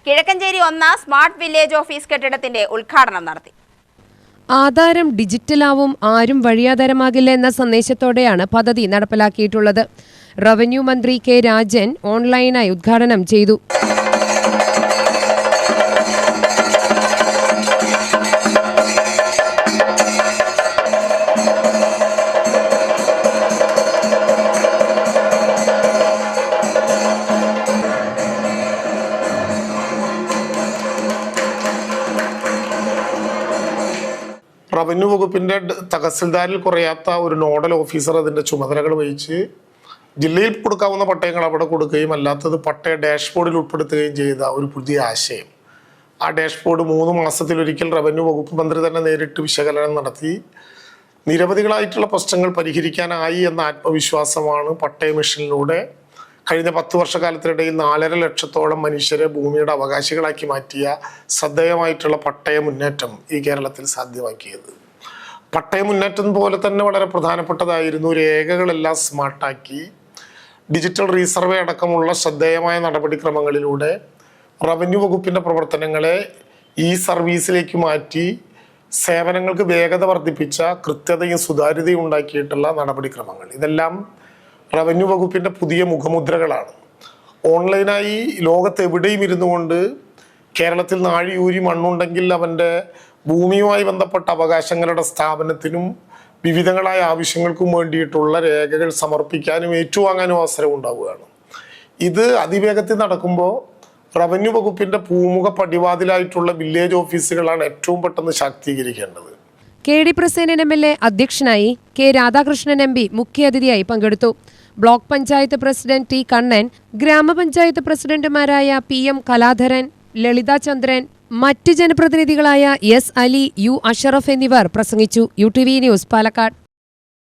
Kizhakkanchery 1 smart village office കെട്ടിടത്തിന്റെ ഉദ്ഘാടനം നടത്തി. ആധാരം ഡിജിറ്റലാവും, ആരും വഴിയാധാരമാകില്ല എന്ന സന്ദേശത്തോടെയാണ് പദ്ധതി നടപ്പിലാക്കിയിട്ടുള്ളത്. റവന്യൂ മന്ത്രി കെ രാജൻ ഓൺലൈനായി ഉദ്ഘാടനം ചെയ്തു. റവന്യൂ വകുപ്പിന്റെ തഹസിൽദാരിൽ കുറയാത്ത ഒരു നോഡൽ ഓഫീസർ അതിന്റെ ചുമതലകൾ വഹിച്ച് ജില്ലയിൽ കൊടുക്കാവുന്ന പട്ടയങ്ങൾ അവിടെ കൊടുക്കുകയും അല്ലാത്തത് പട്ടയ ഡാഷ്ബോർഡിൽ ഉൾപ്പെടുത്തുകയും ചെയ്ത ഒരു പുതിയ ആശയം. ആ ഡാഷ്ബോർഡ് 3 മാസത്തിലൊരിക്കൽ റവന്യൂ വകുപ്പ് മന്ത്രി തന്നെ നേരിട്ട് വിശകലനം നടത്തി നിരവധികളായിട്ടുള്ള പ്രശ്നങ്ങൾ പരിഹരിക്കാനായി എന്ന ആത്മവിശ്വാസമാണ് പട്ടയ മിഷനിലൂടെ കഴിഞ്ഞ 10 വർഷക്കാലത്തിനിടയിൽ 4.5 ലക്ഷത്തോളം മനുഷ്യരെ ഭൂമിയുടെ അവകാശികളാക്കി മാറ്റിയ ശ്രദ്ധേയമായിട്ടുള്ള പട്ടയ മുന്നേറ്റം ഈ കേരളത്തിൽ സാധ്യമാക്കിയത്. പട്ടയ മുന്നേറ്റം പോലെ തന്നെ വളരെ പ്രധാനപ്പെട്ടതായിരുന്നു രേഖകളെല്ലാം സ്മാർട്ടാക്കി ഡിജിറ്റൽ റീസർവേ അടക്കമുള്ള ശ്രദ്ധേയമായ നടപടിക്രമങ്ങളിലൂടെ റവന്യൂ വകുപ്പിൻ്റെ പ്രവർത്തനങ്ങളെ ഈ സർവീസിലേക്ക് മാറ്റി സേവനങ്ങൾക്ക് വേഗത വർദ്ധിപ്പിച്ച കൃത്യതയും സുതാര്യതയും ഉണ്ടാക്കിയിട്ടുള്ള നടപടിക്രമങ്ങൾ. ഇതെല്ലാം റവന്യൂ വകുപ്പിൻ്റെ പുതിയ മുഖമുദ്രകളാണ്. ഓൺലൈനായി ലോകത്ത് എവിടെയും ഇരുന്നു കൊണ്ട് കേരളത്തിൽ നാഴിയൂരി മണ്ണുണ്ടെങ്കിൽ അവൻ്റെ ഭൂമിയുമായി ബന്ധപ്പെട്ട അവകാശങ്ങളുടെ സ്ഥാപനത്തിനും വിവിധങ്ങളായ ആവശ്യങ്ങൾക്കും വേണ്ടിയിട്ടുള്ള രേഖകൾ സമർപ്പിക്കാനും ഏറ്റുവാങ്ങാനും അവസരം ഉണ്ടാവുകയാണ്. ഇത് അതിവേഗത്തിൽ നടക്കുമ്പോൾ റവന്യൂ വകുപ്പിൻ്റെ പൂമുഖ പടിവാതിലായിട്ടുള്ള വില്ലേജ് ഓഫീസുകളാണ് ഏറ്റവും പെട്ടെന്ന് ശാക്തീകരിക്കേണ്ടത്. കെ ഡി പ്രസേനൻ MLA അധ്യക്ഷനായി, കെ രാധാകൃഷ്ണൻ MP മുഖ്യാതിഥിയായി പങ്കെടുത്തു. Block panchayat president T Kannan, ഗ്രാമപഞ്ചായത്ത് പ്രസിഡന്റുമാരായ PM കലാധരൻ, ലളിത ചന്ദ്രൻ, മറ്റ് ജനപ്രതിനിധികളായ S അലി, U അഷറഫ് എന്നിവർ പ്രസംഗിച്ചു. UTV news, Palakkad.